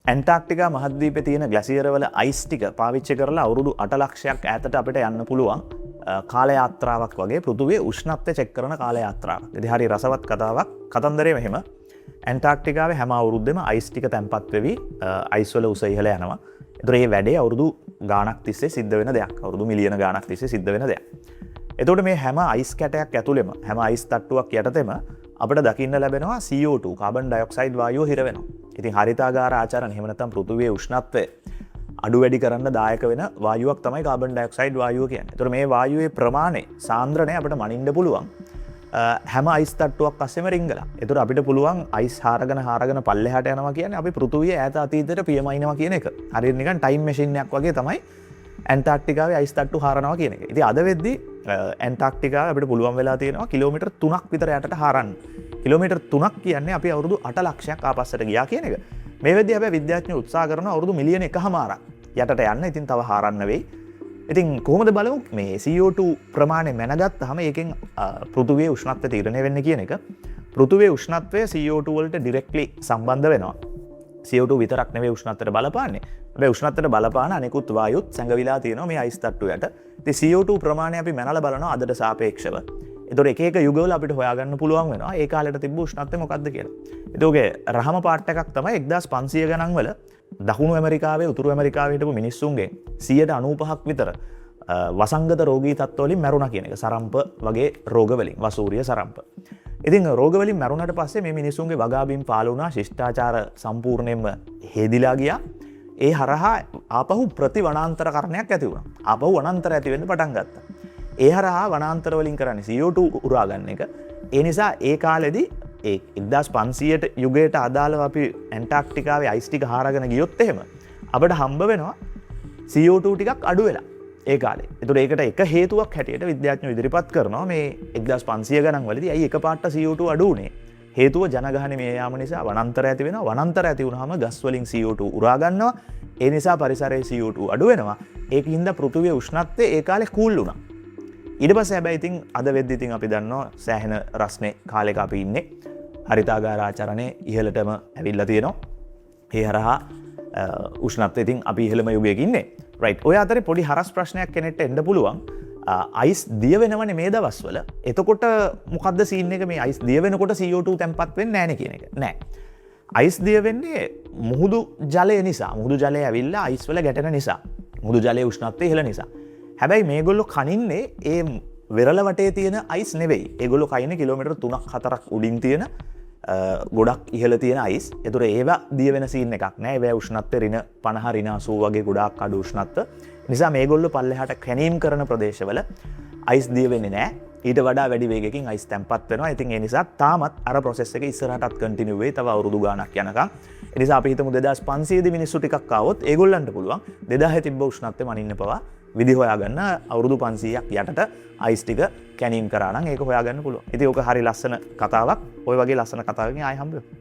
ඇන්ටාර්ක්ටිකා මහද්වීපයේ තියෙන ග්ලැසියර් වල අයිස් ටික පාවිච්චි කරලා අවුරුදු 8 ලක්ෂයක් ඈතට අපිට යන්න පුළුවන් කාල යාත්‍රාවක් වගේ පෘථුවියේ උෂ්ණත්වය චෙක් කරන කාල යාත්‍රාවක්. ඉතින් හරි රසවත් කතාවක්. කතන්දරේ මෙහෙම. ඇන්ටාර්ක්ටිකාවේ හැම අවුරුද්දෙම අයිස් ටික තැම්පත් වෙවි අයිස් වල උස ඉහළ යනවා. ඒතර මේ වැඩේ අවුරුදු ගාණක් තිස්සේ සිද්ධ වෙන දෙයක්. අවුරුදු මිලියන ගාණක් තිස්සේ සිද්ධ වෙන දෙයක්. එතකොට මේ හැම අයිස් කැටයක් ඇතුළෙම හැම අයිස් තට්ටුවක් යටතෙම අපිට දකින්න ලැබෙනවා CO2 කාබන් ඩයොක්සයිඩ් වායුව හිර වෙනවා. ඉතින් හරිතාගාර ආචරණ එහෙම නැත්නම් පෘථුවියේ උෂ්ණත්වය අඩු වැඩි කරන්න දායක වෙන වායුවක් තමයි කාබන් ඩයොක්සයිඩ් වායුව කියන්නේ. ඒතර මේ වායුවේ ප්‍රමාණය සාන්ද්‍රණය අපිට මනින්න පුළුවන් හැම අයිස් තට්ටුවක් පස්සෙම රිංගලා. ඒතර අපිට පුළුවන් අයිස් හාරගෙන පල්ලෙහාට යනවා කියන්නේ අපි පෘථුවිය ඈත අතීතයට පියමයින්නවා කියන එක. හරියට නිකන් ටයිම් මැෂින් එකක් වගේ තමයි ඇන්ටාර්ක්ටිකාවේ අයිස් තට්ටු හරනවා කියන එක. ඉතින් අද වෙද්දී ඇන්ටාර්ක්ටිකාව අපිට පුළුවන් වෙලා තියෙනවා කිලෝමීටර් 3ක් විතර යටට හරන්න. කිලෝමීටර් 3ක් කියන්නේ අපි අවුරුදු 8 ලක්ෂයක් ආපස්සට ගියා කියන එක. මේ වෙද්දී හැබැයි විද්‍යාඥයෝ උත්සාහ කරනවා අවුරුදු මිලියන 1මාරක් යටට යන්න. ඉතින් තව හරන්න වෙයි. ඉතින් කොහොමද බලමු මේ CO2 ප්‍රමාණය මැනගත්තාම ඒකෙන් පෘථුවියේ උෂ්ණත්වය තීරණය වෙන්නේ කියන එක. පෘථුවියේ උෂ්ණත්වය CO2 වලට ඩිරෙක්ට්ලි සම්බන්ධ වෙනවා. CO2 විතරක් නෙවෙයි උෂ්ණත්වයට බලපාන්නේ. හැබැයි උෂ්ණත්වයට බලපාන අනෙකුත් වායුත් සැඟවිලා තියෙනවා මේ අයිස් තට්ටු යට. ඉතින් CO2 ප්‍රමාණය අපි මැනලා බලනවා අදට සාපේක්ෂව. ඒතොර එක එක යුගවල අපිට හොයාගන්න පුළුවන් වෙනවා ඒ කාලෙට තිබ්බ උෂ්ණත්වය මොකක්ද කියලා. ඒතෝගේ රහම පාට් එකක් තමයි 1500 ගණන් වල දකුණු ඇමරිකාවේ උතුරු ඇමරිකාවේ හිටපු මිනිස්සුන්ගෙන් 95% විතර වසංගත රෝගී තත්ත්වවලින් මැරුණා කියන එක. සරම්ප වගේ රෝග වලින් වසූරිය සරම්ප. ඉතින් රෝග වලින් මැරුණාට පස්සේ මේ මිනිස්සුන්ගේ වගාබිම් පාළු වුණා. ශිෂ්ටාචාර සම්පූර්ණයෙන්ම හේදිලා ගියා. ඒ හරහා ආපහු ප්‍රතිවනාන්තරකරණයක් ඇති වුණා. ආපහු වනාන්තර ඇති වෙන්න පටන් ගත්තා. ඒ හරහා වනාන්තර වලින් කරන්නේ CO2 උරා ගන්න එක. ඒ නිසා ඒ කාලෙදී ඒ 1500ට යුගයට අදාළව අපි ඇන්ටාර්ක්ටිකාවේ අයිස් ටික හාරගෙන ගියොත් එහෙම අපිට හම්බ වෙනවා CO2 ටිකක් අඩු වෙලා ඒ කාලේ. ඒතකොට ඒකට එක හේතුවක් හැටියට විද්‍යාඥයෝ ඉදිරිපත් කරනවා මේ 1500 ගණන් වලදී ඇයි එකපාරට CO2 අඩු වුනේ? හේතුව ජනගහන මේ යාම නිසා වනාන්තර ඇති වෙනවා. වනාන්තර ඇති වුනහම ගස් වලින් CO2 උරා ගන්නවා. ඒ නිසා පරිසරයේ CO2 අඩු වෙනවා. ඒකින්ද පෘථුවියේ උෂ්ණත්වය ඒ කාලේ කූල් වුණා. ඊට පස්සේ හැබැයි ඉතින් අද වෙද්දි ඉතින් අපි දන්නවා සෑහෙන රස්නේ කාලෙක අපි ඉන්නේ. හරිතාගාර ආචරණය ඉහළටම ඇවිල්ලා තියෙනවා. ඒ හරහා උෂ්ණත්වය ඉතින් අපි ඉහළම යුගයක ඉන්නේ. රයිට්. ඔය අතරේ පොඩි හරස් ප්‍රශ්නයක් කෙනෙක්ට එන්න පුළුවන්. අයිස් දිය වෙනවනේ මේ දවස්වල. එතකොට මොකද්ද සීන් එක මේ අයිස් දිය වෙනකොට CO2 තැම්පත් වෙන්නේ නැහැ නේ කියන එක. නෑ. අයිස් දිය වෙන්නේ මුහුදු ජලය නිසා. මුහුදු ජලය ඇවිල්ලා අයිස් වල ගැටෙන නිසා. මුහුදු ජලයේ උෂ්ණත්වය ඉහළ නිසා. හැබැයි මේගොල්ලෝ කනින්නේ ඒ වෙරළ වටේ තියෙන අයිස් නෙවෙයි. ඒගොල්ලෝ කයින්නේ කිලෝමීටර් 3ක් 4ක් උඩින් තියෙන ගොඩක් ඉහළ තියෙන අයිස්. ඒතර ඒවා දිය වෙන සීන් එකක් නෑ. ඒවා උෂ්ණත්වය ඍණ 50 ඍණ 80 වගේ ගොඩාක් අඩු උෂ්ණත්ව. නිසා මේගොල්ලෝ පල්ලෙහාට කැනීම් කරන ප්‍රදේශවල අයිස් දිය වෙන්නේ නෑ. ඊට වඩා වැඩි වේගකින් අයිස් තැම්පත් වෙනවා. ඉතින් ඒ නිසා තාමත් අර ප්‍රොසෙස් එක ඉස්සරහටත් කන්ටිනියු වෙයි. තව අවුරුදු ගාණක් යනකම්. ඒ නිසා අපි හිතමු 2500 දී මිනිස්සු ටිකක් ආවොත් ඒගොල්ලන්ට පුළුවන් 2000 තිබ්බ උෂ්ණත්වය මනින්න පවා විදි හොයාගන්න අවුරුදු 500ක් යටට අයිස් ටික කැනීම් කරා නම් ඒක හොයාගන්න පුළුවන්. ඉතින් ඕක හරි ලස්සන කතාවක්. ওই වගේ ලස්සන කතාවකින් ආයෙ හම්බ වෙමු.